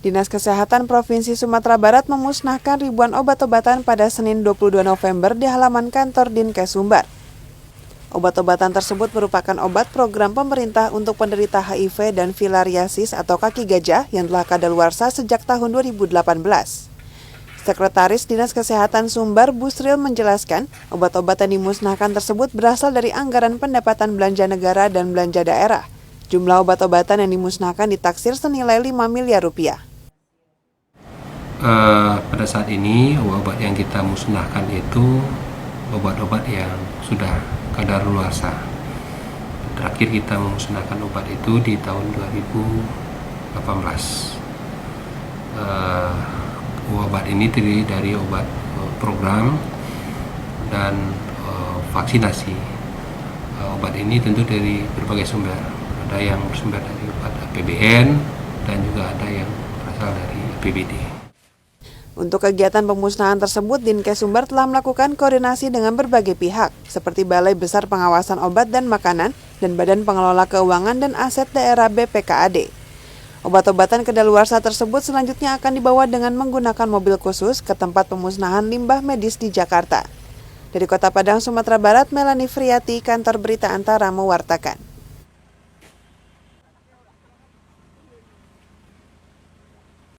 Dinas Kesehatan Provinsi Sumatera Barat memusnahkan ribuan obat-obatan pada Senin 22 November di halaman kantor Dinkes Sumbar. Obat-obatan tersebut merupakan obat program pemerintah untuk penderita HIV dan filariasis atau kaki gajah yang telah kadaluarsa sejak tahun 2018. Sekretaris Dinas Kesehatan Sumbar, Busril, menjelaskan obat-obatan dimusnahkan tersebut berasal dari anggaran pendapatan belanja negara dan belanja daerah. Jumlah obat-obatan yang dimusnahkan ditaksir senilai 5 miliar rupiah. Pada saat ini obat-obat yang kita musnahkan itu obat-obat yang sudah kadaluarsa. Terakhir kita memusnahkan obat itu di tahun 2018. Obat ini terdiri dari obat program dan vaksinasi. Obat ini tentu dari berbagai sumber. Ada yang bersumber dari obat APBN dan juga ada yang berasal dari APBD. Untuk kegiatan pemusnahan tersebut, Dinkes Sumbar telah melakukan koordinasi dengan berbagai pihak, seperti Balai Besar Pengawasan Obat dan Makanan dan Badan Pengelola Keuangan dan Aset Daerah BPKAD. Obat-obatan kadaluarsa tersebut selanjutnya akan dibawa dengan menggunakan mobil khusus ke tempat pemusnahan limbah medis di Jakarta. Dari Kota Padang, Sumatera Barat, Melanie Friati, Kantor Berita Antara mewartakan.